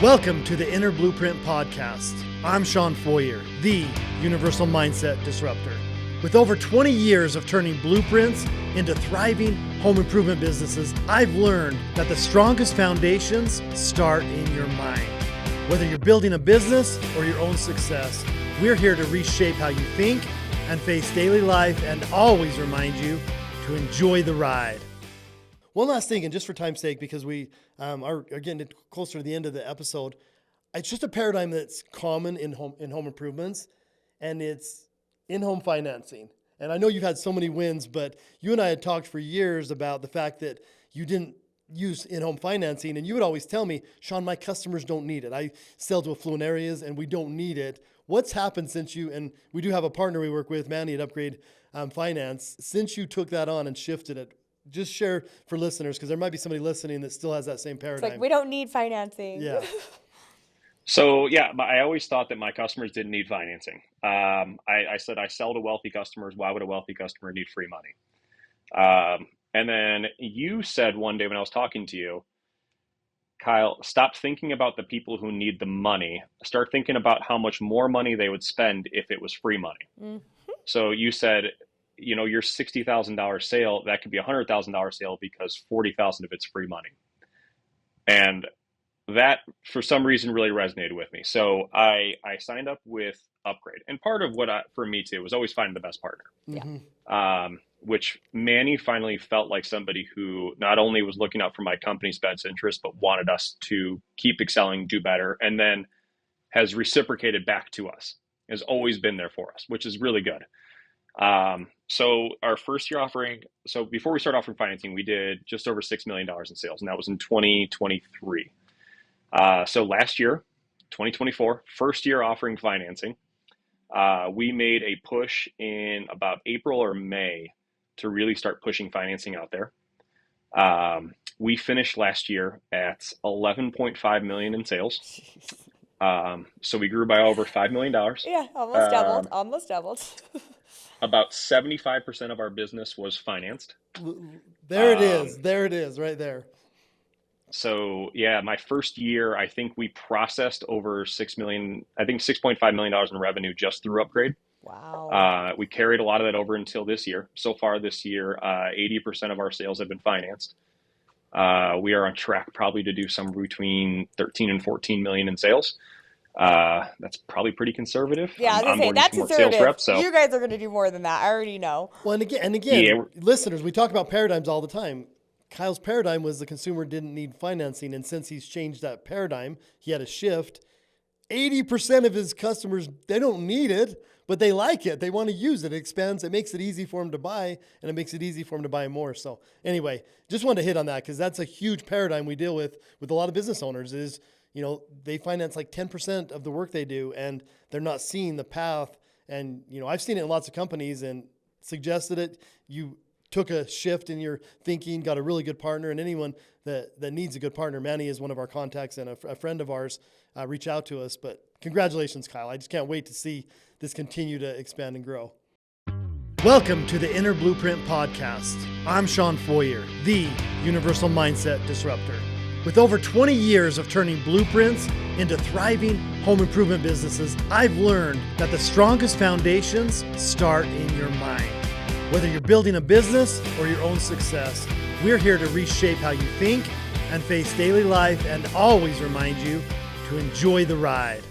Welcome to the Inner Blueprint Podcast. I'm Sean Foyer, the Universal Mindset Disruptor. With over 20 years of turning blueprints into thriving home improvement businesses, I've learned that the strongest foundations start in your mind. Whether you're building a business or your own success, we're here to reshape how you think and face daily life and always remind you to enjoy the ride. One last thing, and just for time's sake, because we are getting closer to the end of the episode, it's just a paradigm that's common in home improvements, and it's in-home financing. And I know you've had so many wins, but you and I had talked for years about the fact that you didn't use in-home financing, and you would always tell me, Sean, my customers don't need it. I sell to affluent areas, and we don't need it. What's happened since you, and we do have a partner we work with, Manny at Upgrade Finance, since you took that on and shifted it? Just share for listeners, because there might be somebody listening that still has that same paradigm. It's like, we don't need financing. Yeah. So I always thought that my customers didn't need financing. I said, I sell to wealthy customers. Why would a wealthy customer need free money? And then you said one day when I was talking to you, Kyle, stop thinking about the people who need the money. Start thinking about how much more money they would spend if it was free money. Mm-hmm. So you said, you know, your $60,000 sale, that could be a $100,000 sale because $40,000 of it's free money. And that, for some reason, really resonated with me. So I signed up with Upgrade. And part of for me too, was always finding the best partner. Yeah. Which Manny finally felt like somebody who not only was looking out for my company's best interest, but wanted us to keep excelling, do better, and then has reciprocated back to us, has always been there for us, which is really good. So our first year offering, so before we started offering financing, we did just over $6 million in sales, and that was in 2023. So last year, 2024, first year offering financing, we made a push in about April or May to really start pushing financing out there. We finished last year at 11.5 million in sales. So we grew by over $5 million. Yeah, almost doubled. About 75% of our business was financed. There it is, right there. So yeah, my first year, I think we processed over 6 million, I think $6.5 million in revenue just through Upgrade. Wow. We carried a lot of that over until this year. So far this year, 80% of our sales have been financed. We are on track probably to do somewhere between 13 and 14 million in sales. That's probably pretty conservative. Yeah, I was gonna say, that's conservative. Sales reps, so. You guys are going to do more than that. I already know. Well, and again, listeners, we talk about paradigms all the time. Kyle's paradigm was the consumer didn't need financing, and since he's changed that paradigm, he had a shift. 80% of his customers, they don't need it, but they like it. They want to use it. It expands. It makes it easy for them to buy, and it makes it easy for them to buy more. So anyway, just wanted to hit on that because that's a huge paradigm we deal with a lot of business owners is, you know, they finance like 10% of the work they do, and they're not seeing the path. And, you know, I've seen it in lots of companies and suggested it. You took a shift in your thinking, got a really good partner, and anyone that needs a good partner, Manny is one of our contacts and a friend of ours, reach out to us. But congratulations, Kyle. I just can't wait to see this continue to expand and grow. Welcome to the Inner Blueprint Podcast. I'm Sean Foyer, the Universal Mindset Disruptor. With over 20 years of turning blueprints into thriving home improvement businesses, I've learned that the strongest foundations start in your mind. Whether you're building a business or your own success, we're here to reshape how you think and face daily life and always remind you to enjoy the ride.